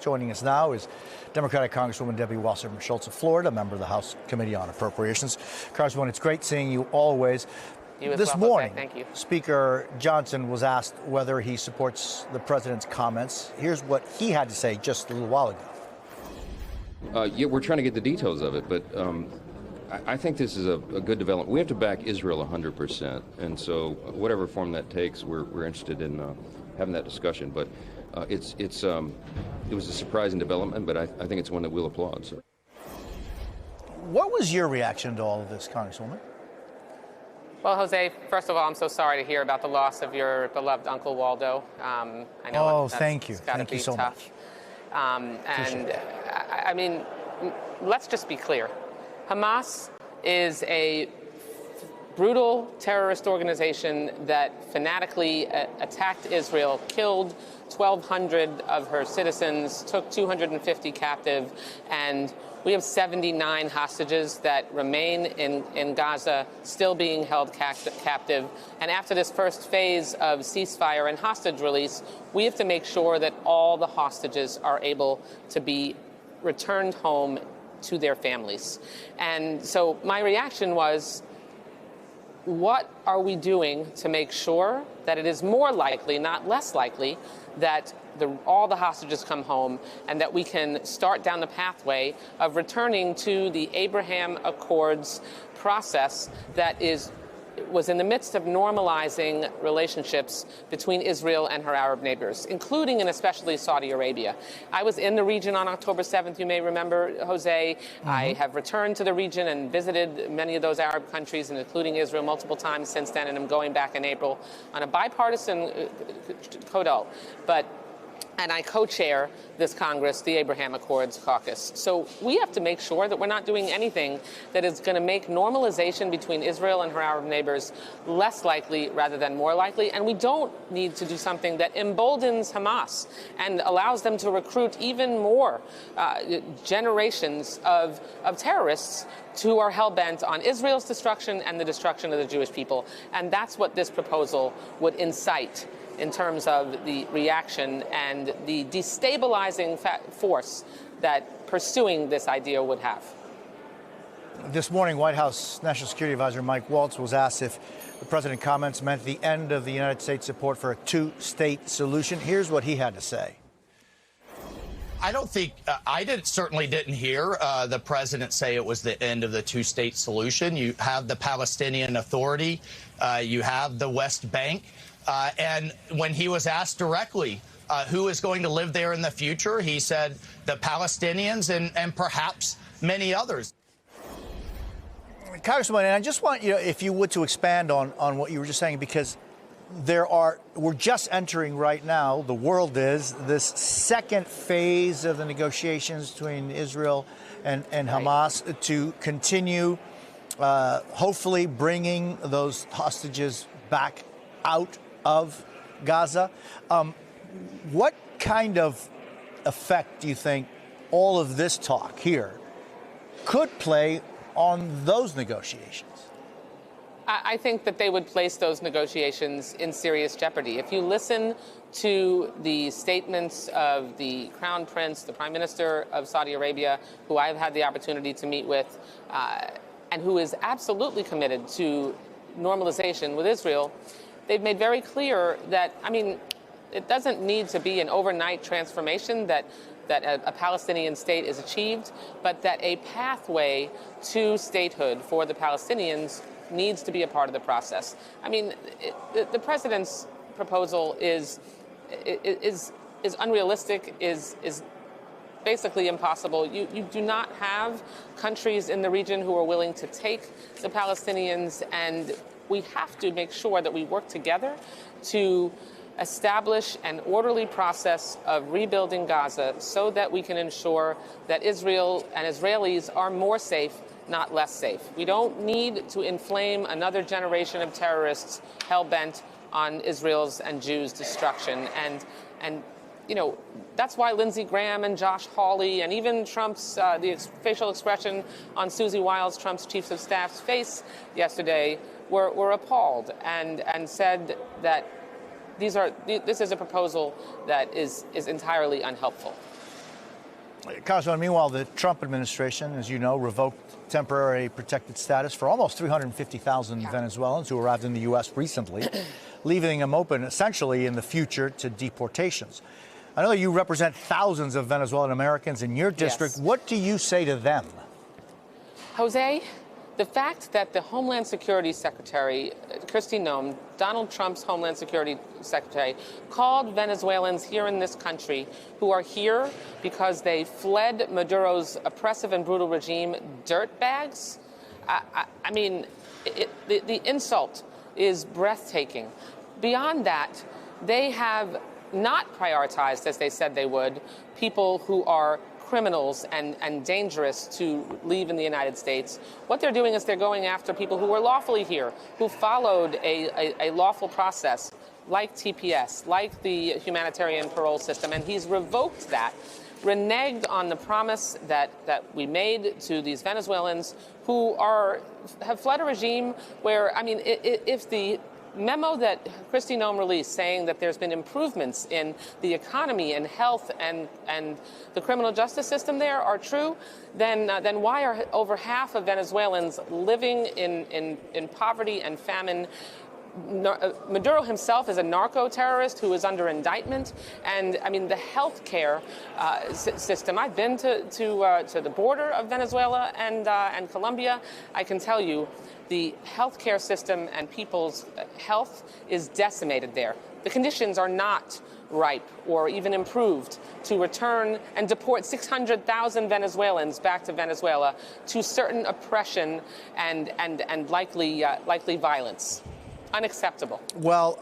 Joining us now is Democratic Congresswoman Debbie Wasserman Schultz of Florida, member of the House Committee on Appropriations. Congresswoman, it's great seeing you always. This morning, thank you. Speaker Johnson was asked whether he supports the president's comments. Here's what he had to say just a little while ago. Yeah, we're trying to get the details of it, but I think this is a good development. We have to back Israel 100%, and so whatever form that takes, we're interested in having that discussion. But it was a surprising development, but I think it's one that we'll applaud. So. What was your reaction to all of this, Congresswoman? Well, Jose, first of all, I'm so sorry to hear about the loss of your beloved Uncle Waldo. I know thank you. Thank you so much. I mean, let's just be clear. Hamas is a brutal terrorist organization that fanatically attacked Israel, killed 1,200 of her citizens, took 250 captive, and we have 79 hostages that remain in Gaza, still being held captive. And after this first phase of ceasefire and hostage release, we have to make sure that all the hostages are able to be returned home to their families. And so my reaction was, what are we doing to make sure that it is more likely, not less likely, that all the hostages come home and that we can start down the pathway of returning to the Abraham Accords process that was in the midst of normalizing relationships between Israel and her Arab neighbors, including and especially Saudi Arabia. I was in the region on October 7th, you may remember, Jose. Mm-hmm. I have returned to the region and visited many of those Arab countries, and including Israel, multiple times since then, and I'm going back in April on a bipartisan codal. And I co-chair this Congress, the Abraham Accords Caucus. So we have to make sure that we're not doing anything that is going to make normalization between Israel and her Arab neighbors less likely rather than more likely. And we don't need to do something that emboldens Hamas and allows them to recruit even more generations of terrorists who are hell-bent on Israel's destruction and the destruction of the Jewish people. And that's what this proposal would incite in terms of the reaction and the destabilizing force that pursuing this idea would have. This morning, White House National Security Advisor Mike Waltz was asked if the president's comments meant the end of the United States support for a two-state solution. Here's what he had to say. I don't think certainly didn't hear the president say it was the end of the two-state solution. You have the Palestinian Authority. You have the West Bank. And when he was asked directly who is going to live there in the future, he said the Palestinians and perhaps many others. Congressman, and I just want you, if you would, to expand on what you were just saying, because we're just entering right now, the world is, this second phase of the negotiations between Israel and Hamas to continue, hopefully bringing those hostages back out of Gaza. What kind of effect do you think all of this talk here could play on those negotiations? I think that they would place those negotiations in serious jeopardy. If you listen to the statements of the Crown Prince, the Prime Minister of Saudi Arabia, who I've had the opportunity to meet with, and who is absolutely committed to normalization with Israel, they've made very clear that, I mean, it doesn't need to be an overnight transformation that a Palestinian state is achieved, but that a pathway to statehood for the Palestinians needs to be a part of the process. I mean, the president's proposal is unrealistic, is basically impossible. You do not have countries in the region who are willing to take the Palestinians, and we have to make sure that we work together to establish an orderly process of rebuilding Gaza so that we can ensure that Israel and Israelis are more safe, not less safe. We don't need to inflame another generation of terrorists hell-bent on Israel's and Jews' destruction. And you know, that's why Lindsey Graham and Josh Hawley and even Trump's facial expression on Susie Wiles, Trump's chief of staff's face yesterday, were appalled and said that this is a proposal that is entirely unhelpful. Congressman, meanwhile, the Trump administration, as you know, revoked temporary protected status for almost 350,000 Venezuelans who arrived in the U.S. recently, leaving them open essentially in the future to deportations. I know you represent thousands of Venezuelan Americans in your district. Yes. What do you say to them? Jose, the fact that the Homeland Security Secretary, Kristi Noem, Donald Trump's Homeland Security Secretary, called Venezuelans here in this country who are here because they fled Maduro's oppressive and brutal regime dirtbags, I mean, the insult is breathtaking. Beyond that, they have not prioritized, as they said they would, people who are criminals and dangerous to leave in the United States. What they're doing is they're going after people who were lawfully here, who followed a lawful process, like TPS, like the humanitarian parole system, and he's revoked that, reneged on the promise that we made to these Venezuelans who have fled a regime where, I mean, if the memo that Kristi Noem released saying that there's been improvements in the economy and health and the criminal justice system there are true, then why are over half of Venezuelans living in poverty and famine? Maduro himself is a narco-terrorist who is under indictment, and I mean the health care system. I've been to the border of Venezuela and Colombia. I can tell you, the health care system and people's health is decimated there. The conditions are not ripe or even improved to return and deport 600,000 Venezuelans back to Venezuela to certain oppression and likely violence. Unacceptable. Well,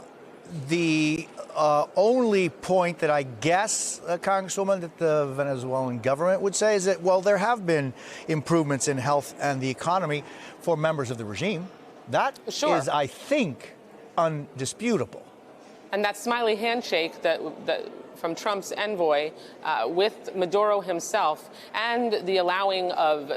the only point that I guess, Congresswoman, that the Venezuelan government would say is that, well, there have been improvements in health and the economy for members of the regime. That Sure. is, I think, undisputable. And that smiley handshake that from Trump's envoy with Maduro himself, and the allowing of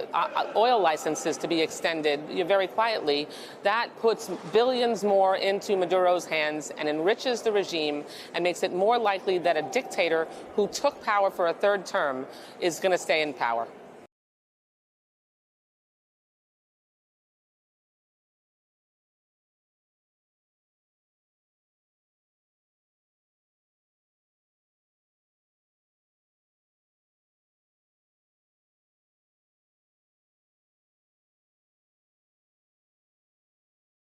oil licenses to be extended very quietly, that puts billions more into Maduro's hands and enriches the regime and makes it more likely that a dictator who took power for a third term is going to stay in power.